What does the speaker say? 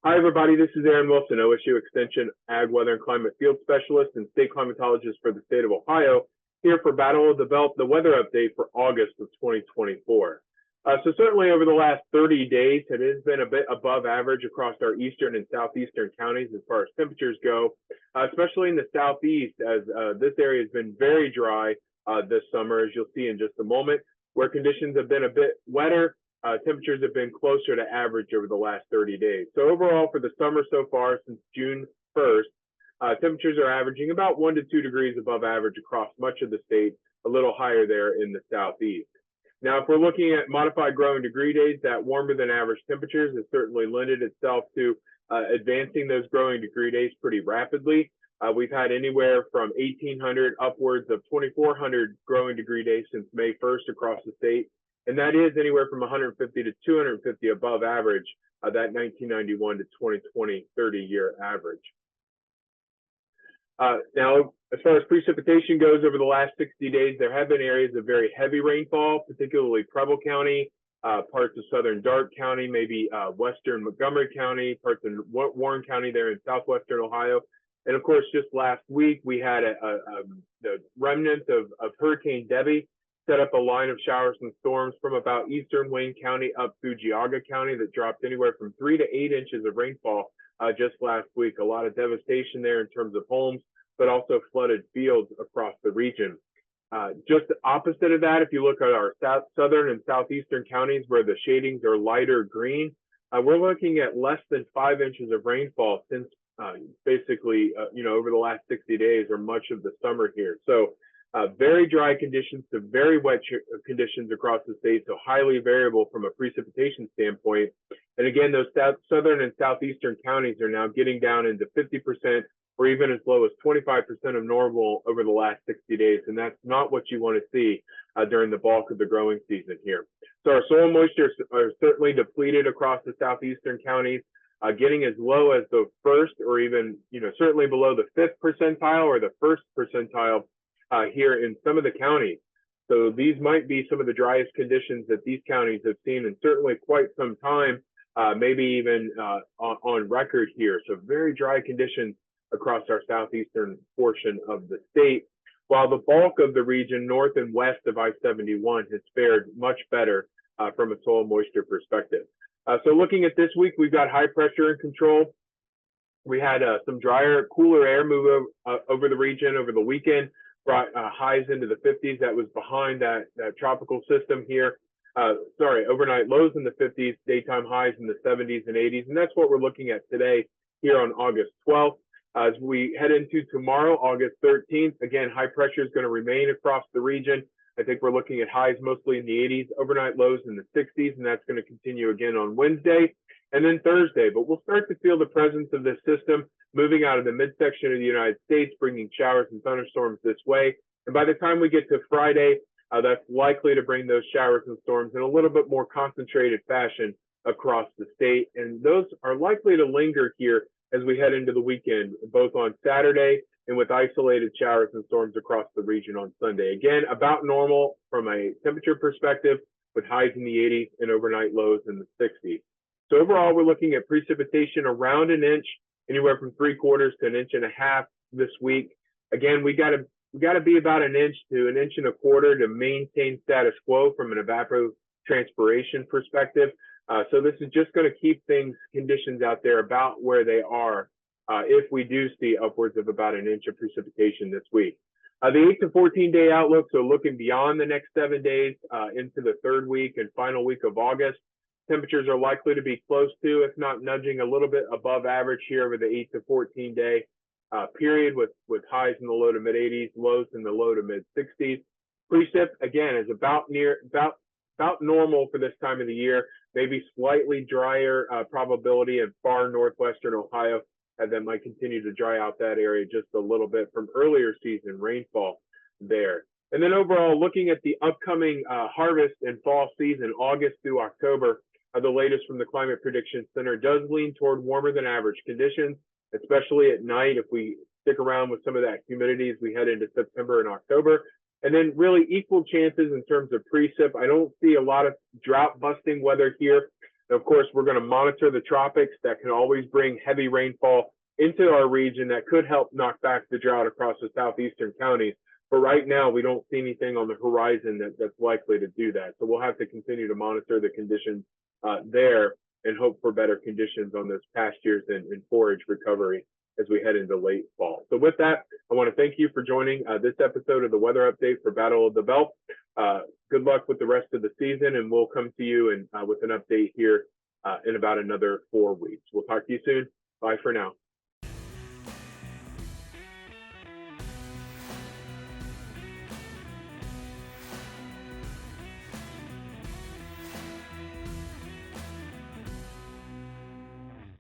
Hi, everybody. This is Aaron Wilson, OSU Extension Ag Weather and Climate Field Specialist and State Climatologist for the state of Ohio, here for Battle of the Belt, the weather update for August of 2024. So certainly over the last 30 days, it has been a bit above average across our eastern and southeastern counties as far as temperatures go, especially in the southeast, as this area has been very dry this summer, as you'll see in just a moment, where conditions have been a bit wetter. Temperatures have been closer to average over the last 30 days. So overall, for the summer so far, since June 1st, temperatures are averaging about 1 to 2 degrees above average across much of the state, a little higher there in the southeast. Now, if we're looking at modified growing degree days, that warmer than average temperatures has certainly lended itself to advancing those growing degree days pretty rapidly. We've had anywhere from 1,800 upwards of 2,400 growing degree days since May 1st across the state. And that is anywhere from 150 to 250 above average, that 1991 to 2020 30-year average. Now, as far as precipitation goes over the last 60 days, there have been areas of very heavy rainfall, particularly Preble County, parts of southern Darke County, maybe western Montgomery County, parts of Warren County there in southwestern Ohio. And of course, just last week, we had the remnant of Hurricane Debby set up a line of showers and storms from about eastern Wayne County up through Geauga County that dropped anywhere from 3 to 8 inches of rainfall just last week. A lot of devastation there in terms of homes, but also flooded fields across the region. Just the opposite of that, if you look at our southern and southeastern counties where the shadings are lighter green, we're looking at less than 5 inches of rainfall since basically, over the last 60 days or much of the summer here. So very dry conditions to very wet conditions across the state, so highly variable from a precipitation standpoint. And again, those southern and southeastern counties are now getting down into 50% or even as low as 25% of normal over the last 60 days. And that's not what you want to see during the bulk of the growing season here. So our soil moisture are certainly depleted across the southeastern counties, getting as low as the first or even, certainly below the 5th percentile or the 1st percentile here in some of the counties. So these might be some of the driest conditions that these counties have seen in certainly quite some time, maybe even on record here. So very dry conditions across our southeastern portion of the state, while the bulk of the region north and west of I-71 has fared much better from a soil moisture perspective. So looking at this week, we've got high pressure in control. We had some drier, cooler air move over the region over the weekend, brought highs into the 50s. That was behind that tropical system here. Overnight lows in the 50s, daytime highs in the 70s and 80s. And that's what we're looking at today here on August 12th. As we head into tomorrow, August 13th, again, high pressure is going to remain across the region. I think we're looking at highs mostly in the 80s, overnight lows in the 60s, and that's going to continue again on Wednesday and then Thursday. But we'll start to feel the presence of this system moving out of the midsection of the United States, bringing showers and thunderstorms this way. And by the time we get to Friday, that's likely to bring those showers and storms in a little bit more concentrated fashion across the state. And those are likely to linger here as we head into the weekend, both on Saturday and with isolated showers and storms across the region on Sunday. Again, about normal from a temperature perspective, with highs in the 80s and overnight lows in the 60s. So overall, we're looking at precipitation around an inch, anywhere from 3/4 to 1.5 inches this week. Again, we got to be about 1 inch to 1.25 inches to maintain status quo from an evapotranspiration perspective. So this is just going to keep conditions out there about where they are if we do see upwards of about 1 inch of precipitation this week. The 8 to 14 day outlook, so looking beyond the next 7 days into the 3rd week and final week of August, temperatures are likely to be close to, if not nudging a little bit above average here over the 8 to 14 day period with highs in the low to mid 80s, lows in the low to mid 60s. Precip, again, is about normal for this time of the year, maybe slightly drier probability in far northwestern Ohio, and that might continue to dry out that area just a little bit from earlier season rainfall there. And then overall, looking at the upcoming harvest and fall season, August through October, the latest from the Climate Prediction Center does lean toward warmer than average conditions, especially at night if we stick around with some of that humidity as we head into September and October. And then really equal chances in terms of precip. I don't see a lot of drought busting weather here. And of course, we're going to monitor the tropics that can always bring heavy rainfall into our region that could help knock back the drought across the southeastern counties. But right now, we don't see anything on the horizon that's likely to do that. So we'll have to continue to monitor the conditions there and hope for better conditions on those pastures and forage recovery as we head into late fall. So with that, I want to thank you for joining this episode of the Weather Update for Battle of the Belt. Good luck with the rest of the season, and we'll come to you with an update here in about another 4 weeks. We'll talk to you soon. Bye for now.